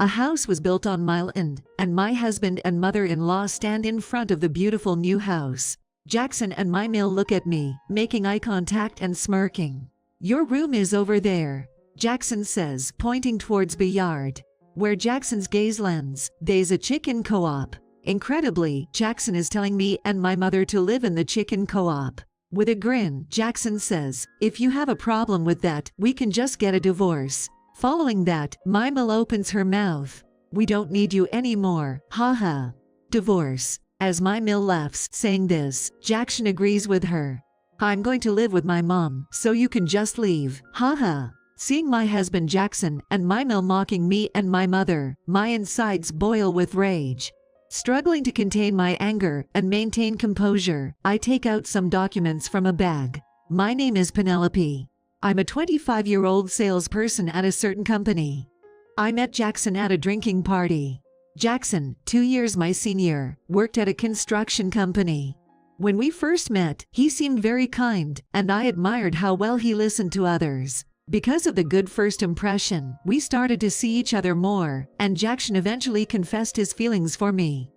A house was built on my land, and my husband and mother-in-law stand in front of the beautiful new house. Jackson and my male look at me, making eye contact and smirking. "Your room is over there," Jackson says, pointing towards the yard. Where Jackson's gaze lands, there's a chicken co-op. Incredibly, Jackson is telling me and my mother to live in the chicken co-op. With a grin, Jackson says, "If you have a problem with that, we can just get a divorce." Following that, my mom opens her mouth. "We don't need you anymore, haha." Divorce. As my mill laughs, saying this, Jackson agrees with her. "I'm going to live with my mom, so you can just leave, haha." Seeing my husband Jackson and my mill mocking me and my mother, my insides boil with rage. Struggling to contain my anger and maintain composure, I take out some documents from a bag. "My name is Penelope. I'm a 25-year-old salesperson at a certain company. I met Jackson at a drinking party. Jackson, 2 years my senior, worked at a construction company. When we first met, he seemed very kind, and I admired how well he listened to others. Because of the good first impression, we started to see each other more, and Jackson eventually confessed his feelings for me.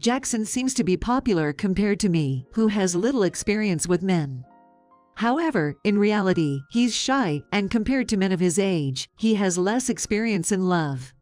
Jackson seems to be popular compared to me, who has little experience with men. However, in reality, he's shy, and compared to men of his age, he has less experience in love.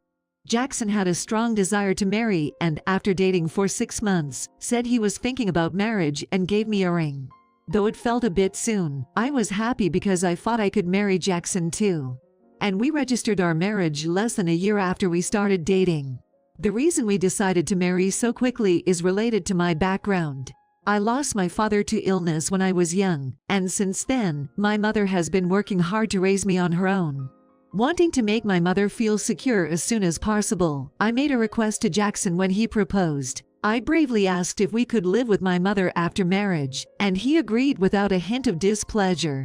Jackson had a strong desire to marry and, after dating for 6 months, said he was thinking about marriage and gave me a ring. Though it felt a bit soon, I was happy because I thought I could marry Jackson too. And we registered our marriage less than a year after we started dating. The reason we decided to marry so quickly is related to my background. I lost my father to illness when I was young, and since then, my mother has been working hard to raise me on her own. Wanting to make my mother feel secure as soon as possible, I made a request to Jackson when he proposed. I bravely asked if we could live with my mother after marriage, and he agreed without a hint of displeasure.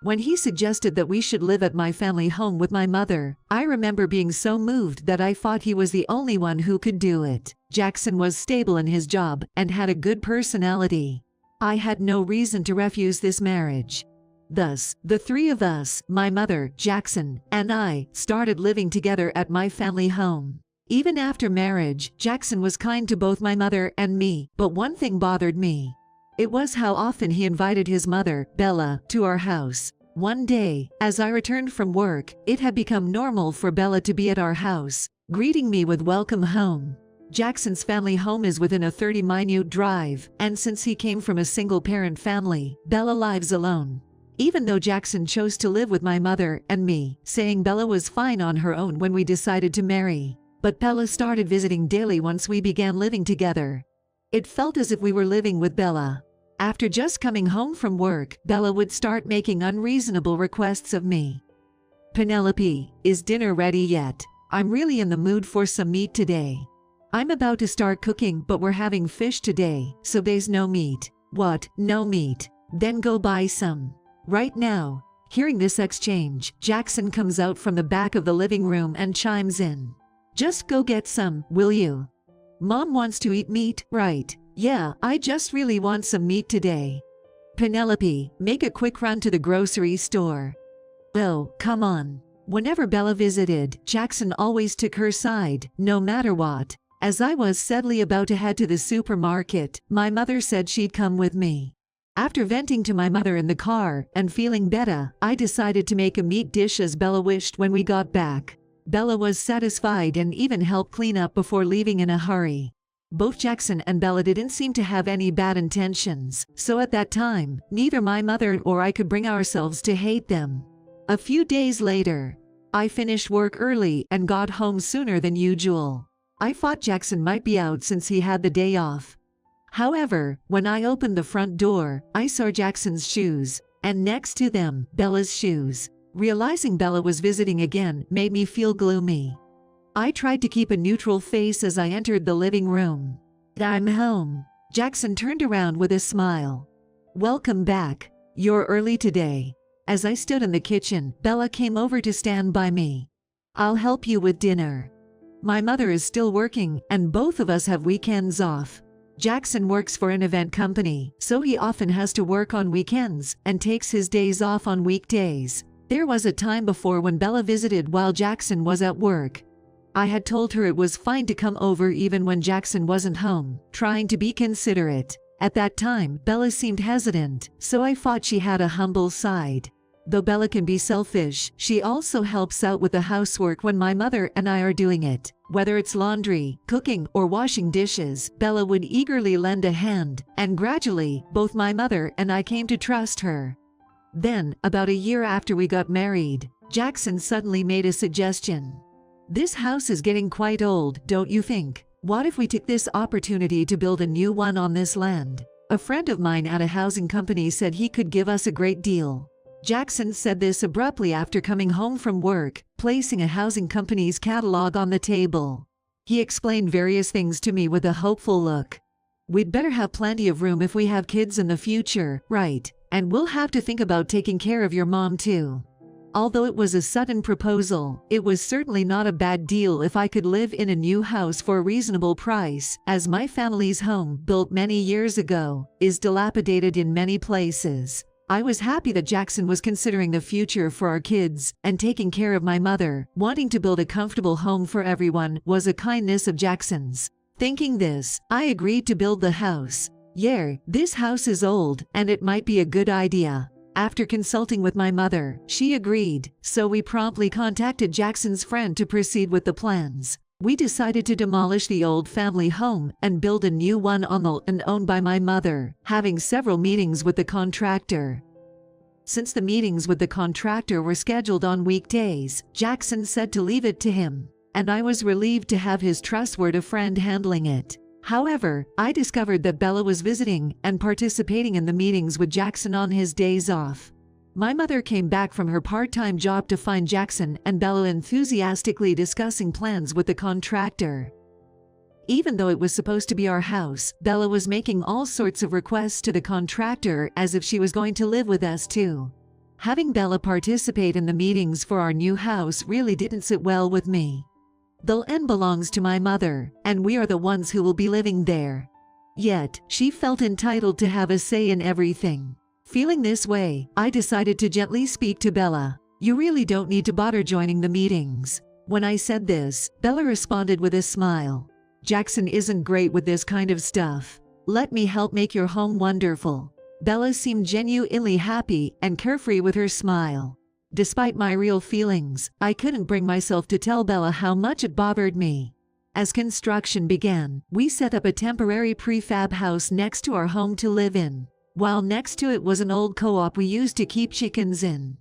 When he suggested that we should live at my family home with my mother, I remember being so moved that I thought he was the only one who could do it. Jackson was stable in his job and had a good personality. I had no reason to refuse this marriage. Thus, the three of us, my mother, Jackson, and I, started living together at my family home. Even after marriage, Jackson was kind to both my mother and me, but one thing bothered me. It was how often he invited his mother, Bella, to our house. One day, as I returned from work, it had become normal for Bella to be at our house, greeting me with "Welcome home." Jackson's family home is within a 30-minute drive, and since he came from a single-parent family, Bella lives alone. Even though Jackson chose to live with my mother and me, saying Bella was fine on her own when we decided to marry. But Bella started visiting daily once we began living together. It felt as if we were living with Bella. After just coming home from work, Bella would start making unreasonable requests of me. "Penelope, is dinner ready yet? I'm really in the mood for some meat today. I'm about to start cooking, but we're having fish today, so there's no meat." "What, no meat? Then go buy some. Right now." Hearing this exchange, Jackson comes out from the back of the living room and chimes in. "Just go get some, will you? Mom wants to eat meat, right? Yeah, I just really want some meat today. Penelope, make a quick run to the grocery store." "Oh, come on." Whenever Bella visited, Jackson always took her side, no matter what. As I was sadly about to head to the supermarket, my mother said she'd come with me. After venting to my mother in the car and feeling better, I decided to make a meat dish as Bella wished when we got back. Bella was satisfied and even helped clean up before leaving in a hurry. Both Jackson and Bella didn't seem to have any bad intentions, so at that time, neither my mother or I could bring ourselves to hate them. A few days later, I finished work early and got home sooner than usual. I thought Jackson might be out since he had the day off. However, when I opened the front door, I saw Jackson's shoes, and next to them, Bella's shoes. Realizing Bella was visiting again made me feel gloomy. I tried to keep a neutral face as I entered the living room. "I'm home." Jackson turned around with a smile. "Welcome back. You're early today." As I stood in the kitchen, Bella came over to stand by me. "I'll help you with dinner. My mother is still working, and both of us have weekends off. Jackson works for an event company, so he often has to work on weekends and takes his days off on weekdays. There was a time before when Bella visited while Jackson was at work. I had told her it was fine to come over even when Jackson wasn't home, trying to be considerate. At that time, Bella seemed hesitant, so I thought she had a humble side. Though Bella can be selfish, she also helps out with the housework when my mother and I are doing it. Whether it's laundry, cooking, or washing dishes, Bella would eagerly lend a hand, and gradually, both my mother and I came to trust her. Then, about a year after we got married, Jackson suddenly made a suggestion. "This house is getting quite old, don't you think? What if we took this opportunity to build a new one on this land?" A friend of mine at a housing company said he could give us a great deal. Jackson said this abruptly after coming home from work, placing a housing company's catalog on the table. He explained various things to me with a hopeful look. "We'd better have plenty of room if we have kids in the future, right? And we'll have to think about taking care of your mom too." Although it was a sudden proposal, it was certainly not a bad deal if I could live in a new house for a reasonable price, as my family's home, built many years ago, is dilapidated in many places. I was happy that Jackson was considering the future for our kids and taking care of my mother. Wanting to build a comfortable home for everyone was a kindness of Jackson's. Thinking this, I agreed to build the house. Yeah, this house is old, and it might be a good idea. After consulting with my mother, she agreed, so we promptly contacted Jackson's friend to proceed with the plans. We decided to demolish the old family home and build a new one on the land owned by my mother, having several meetings with the contractor. Since the meetings with the contractor were scheduled on weekdays, Jackson said to leave it to him, and I was relieved to have his trustworthy friend handling it. However, I discovered that Bella was visiting and participating in the meetings with Jackson on his days off. My mother came back from her part-time job to find Jackson and Bella enthusiastically discussing plans with the contractor. Even though it was supposed to be our house, Bella was making all sorts of requests to the contractor as if she was going to live with us too. Having Bella participate in the meetings for our new house really didn't sit well with me. The land belongs to my mother, and we are the ones who will be living there. Yet, she felt entitled to have a say in everything. Feeling this way, I decided to gently speak to Bella. "You really don't need to bother joining the meetings." When I said this, Bella responded with a smile. "Jackson isn't great with this kind of stuff. Let me help make your home wonderful." Bella seemed genuinely happy and carefree with her smile. Despite my real feelings, I couldn't bring myself to tell Bella how much it bothered me. As construction began, we set up a temporary prefab house next to our home to live in, while next to it was an old co-op we used to keep chickens in.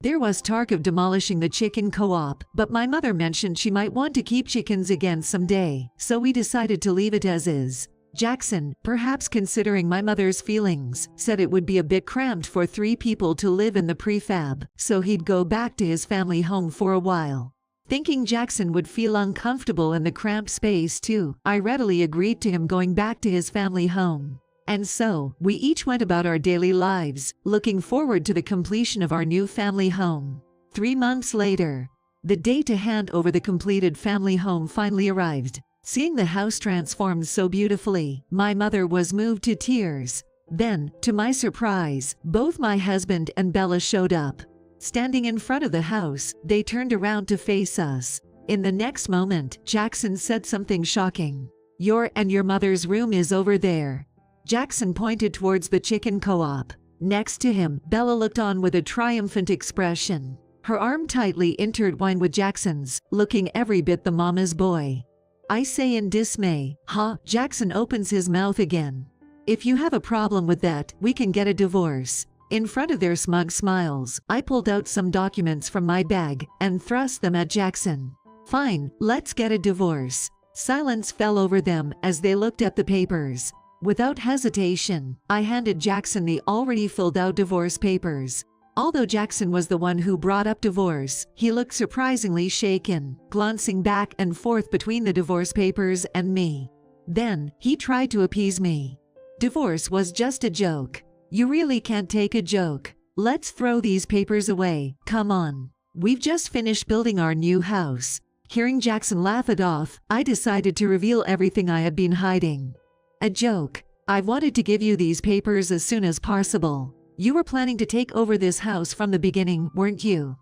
There was talk of demolishing the chicken co-op, but my mother mentioned she might want to keep chickens again someday, so we decided to leave it as is. Jackson, perhaps considering my mother's feelings, said it would be a bit cramped for 3 people to live in the prefab, so he'd go back to his family home for a while. Thinking Jackson would feel uncomfortable in the cramped space too, I readily agreed to him going back to his family home. And so, we each went about our daily lives, looking forward to the completion of our new family home. 3 months later, the day to hand over the completed family home finally arrived. Seeing the house transformed so beautifully, my mother was moved to tears. Then, to my surprise, both my husband and Bella showed up. Standing in front of the house, they turned around to face us. In the next moment, Jackson said something shocking. "Your and your mother's room is over there." Jackson pointed towards the chicken co-op. Next to him, Bella looked on with a triumphant expression. Her arm tightly intertwined with Jackson's, looking every bit the mama's boy. I say in dismay, "Huh?" Jackson opens his mouth again. "If you have a problem with that, we can get a divorce." In front of their smug smiles, I pulled out some documents from my bag and thrust them at Jackson. "Fine, let's get a divorce." Silence fell over them as they looked at the papers. Without hesitation, I handed Jackson the already filled out divorce papers. Although Jackson was the one who brought up divorce, he looked surprisingly shaken, glancing back and forth between the divorce papers and me. Then, he tried to appease me. "Divorce was just a joke. You really can't take a joke. Let's throw these papers away, come on. We've just finished building our new house." Hearing Jackson laugh it off, I decided to reveal everything I had been hiding. "A joke. I wanted to give you these papers as soon as possible. You were planning to take over this house from the beginning, weren't you?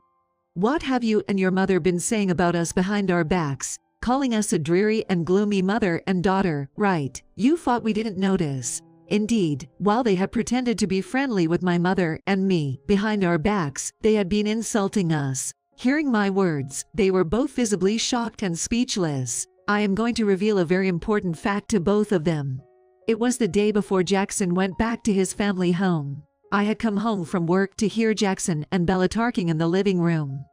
What have you and your mother been saying about us behind our backs? calling us a dreary and gloomy mother and daughter, right? You thought we didn't notice. Indeed, while they had pretended to be friendly with my mother and me, behind our backs, they had been insulting us. Hearing my words, they were both visibly shocked and speechless. I am going to reveal a very important fact to both of them. It was the day before Jackson went back to his family home. I had come home from work to hear Jackson and Bella talking in the living room.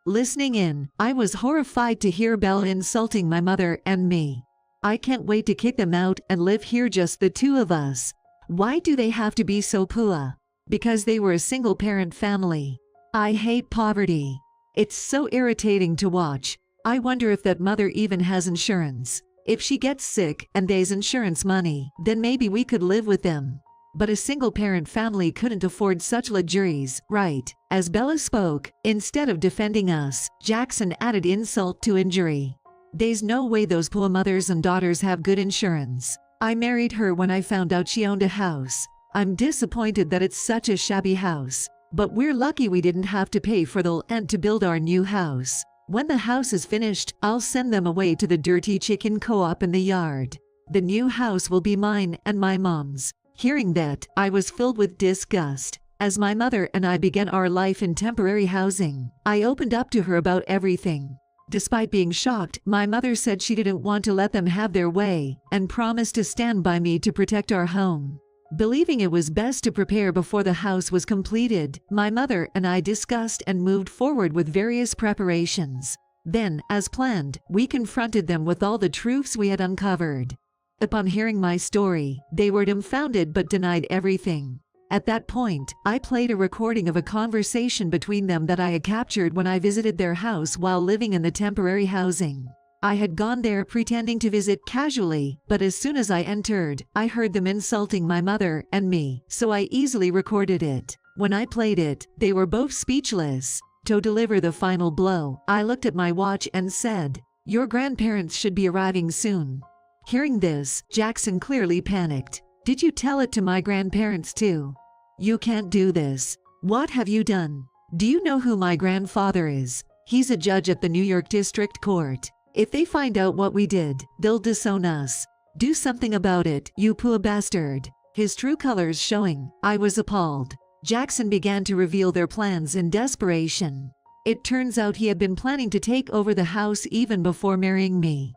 Listening in, I was horrified to hear Bella insulting my mother and me. I can't wait to kick them out and live here just the two of us. Why do they have to be so poor? Because they were a single-parent family. I hate poverty. It's so irritating to watch. I wonder if that mother even has insurance. If she gets sick and there's insurance money, then maybe we could live with them. But a single-parent family couldn't afford such luxuries, right? As Bella spoke, instead of defending us, Jackson added insult to injury. There's no way those poor mothers and daughters have good insurance. I married her when I found out she owned a house. I'm disappointed that it's such a shabby house. But we're lucky we didn't have to pay for the land to build our new house. When the house is finished, I'll send them away to the dirty chicken co-op in the yard. The new house will be mine and my mom's. Hearing that, I was filled with disgust. As my mother and I began our life in temporary housing, I opened up to her about everything. Despite being shocked, my mother said she didn't want to let them have their way, and promised to stand by me to protect our home. Believing it was best to prepare before the house was completed, my mother and I discussed and moved forward with various preparations. Then, as planned, we confronted them with all the truths we had uncovered. Upon hearing my story, they were dumbfounded but denied everything. At that point, I played a recording of a conversation between them that I had captured when I visited their house while living in the temporary housing. I had gone there pretending to visit casually, but as soon as I entered, I heard them insulting my mother and me, so I easily recorded it. When I played it, they were both speechless. To deliver the final blow, I looked at my watch and said, "Your grandparents should be arriving soon." Hearing this, Jackson clearly panicked. "Did you tell it to my grandparents too? You can't do this. What have you done? Do you know who my grandfather is? He's a judge at the New York District Court. If they find out what we did, they'll disown us. Do something about it, you poor bastard." His true colors showing, I was appalled. Jackson began to reveal their plans in desperation. It turns out he had been planning to take over the house even before marrying me.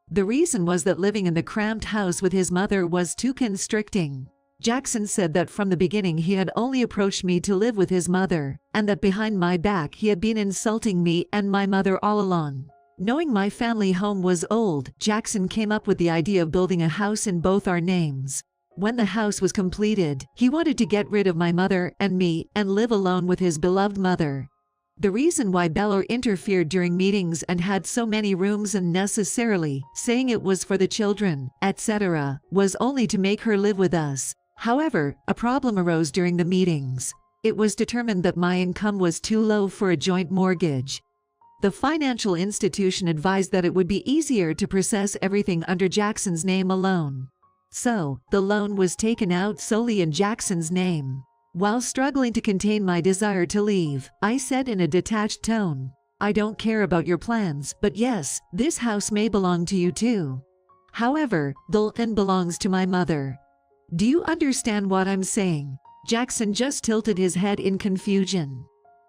The reason was that living in the cramped house with his mother was too constricting. Jackson said that from the beginning he had only approached me to live with his mother, and that behind my back he had been insulting me and my mother all along. Knowing my family home was old, Jackson came up with the idea of building a house in both our names. When the house was completed, he wanted to get rid of my mother and me and live alone with his beloved mother. The reason why Bella interfered during meetings and had so many rooms unnecessarily, saying it was for the children, etc., was only to make her live with us. However, a problem arose during the meetings. It was determined that my income was too low for a joint mortgage. The financial institution advised that it would be easier to process everything under Jackson's name alone. So, the loan was taken out solely in Jackson's name. While struggling to contain my desire to leave, I said in a detached tone, "I don't care about your plans, but yes, this house may belong to you too. However, the land belongs to my mother." Do you understand what I'm saying? Jackson just tilted his head in confusion.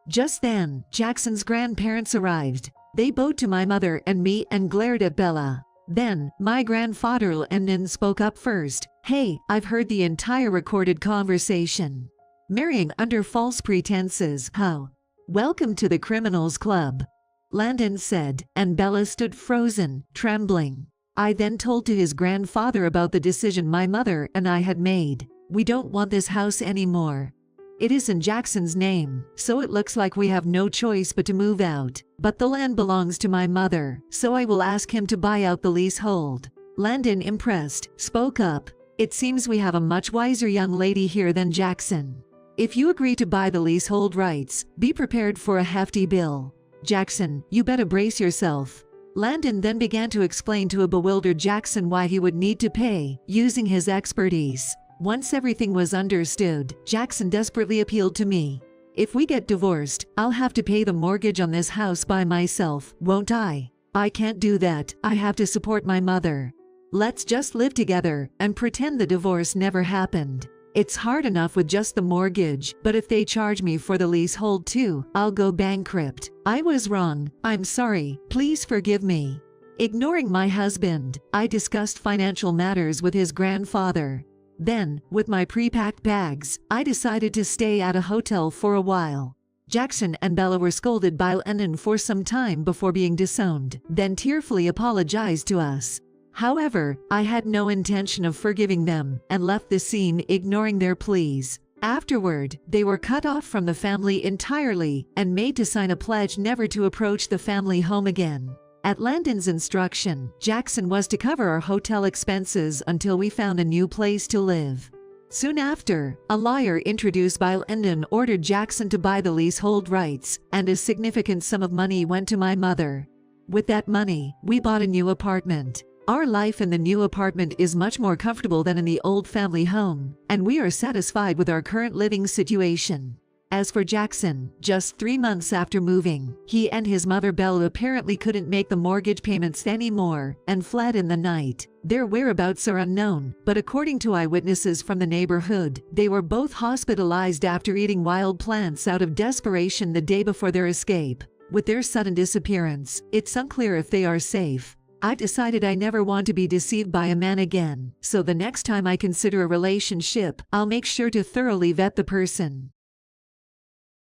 Just then, Jackson's grandparents arrived. They bowed to my mother and me and glared at Bella. Then, my grandfather Landon spoke up first. "Hey, I've heard the entire recorded conversation. Marrying under false pretenses, how? Welcome to the criminals club," Landon said, and Bella stood frozen, trembling. I then told to his grandfather about the decision my mother and I had made. "We don't want this house anymore. It is in Jackson's name, so it looks like we have no choice but to move out. But the land belongs to my mother, so I will ask him to buy out the leasehold." Landon, impressed, spoke up. "It seems we have a much wiser young lady here than Jackson. If you agree to buy the leasehold rights, be prepared for a hefty bill. Jackson, you better brace yourself." Landon then began to explain to a bewildered Jackson why he would need to pay, using his expertise. Once everything was understood, Jackson desperately appealed to me. "If we get divorced, I'll have to pay the mortgage on this house by myself, won't I? I can't do that. I have to support my mother. Let's just live together and pretend the divorce never happened. It's hard enough with just the mortgage, but if they charge me for the leasehold too, I'll go bankrupt. I was wrong. I'm sorry. Please forgive me." Ignoring my husband, I discussed financial matters with his grandfather. Then, with my pre-packed bags, I decided to stay at a hotel for a while. Jackson and Bella were scolded by Lennon for some time before being disowned, then tearfully apologized to us. However, I had no intention of forgiving them and left the scene ignoring their pleas. Afterward, they were cut off from the family entirely and made to sign a pledge never to approach the family home again. At Landon's instruction, Jackson was to cover our hotel expenses until we found a new place to live. Soon after, a lawyer introduced by Landon ordered Jackson to buy the leasehold rights, and a significant sum of money went to my mother. With that money, we bought a new apartment. Our life in the new apartment is much more comfortable than in the old family home, and we are satisfied with our current living situation. As for Jackson, just 3 months after moving, he and his mother Bella apparently couldn't make the mortgage payments anymore and fled in the night. Their whereabouts are unknown, but according to eyewitnesses from the neighborhood, they were both hospitalized after eating wild plants out of desperation the day before their escape. With their sudden disappearance, it's unclear if they are safe. I've decided I never want to be deceived by a man again, so the next time I consider a relationship, I'll make sure to thoroughly vet the person.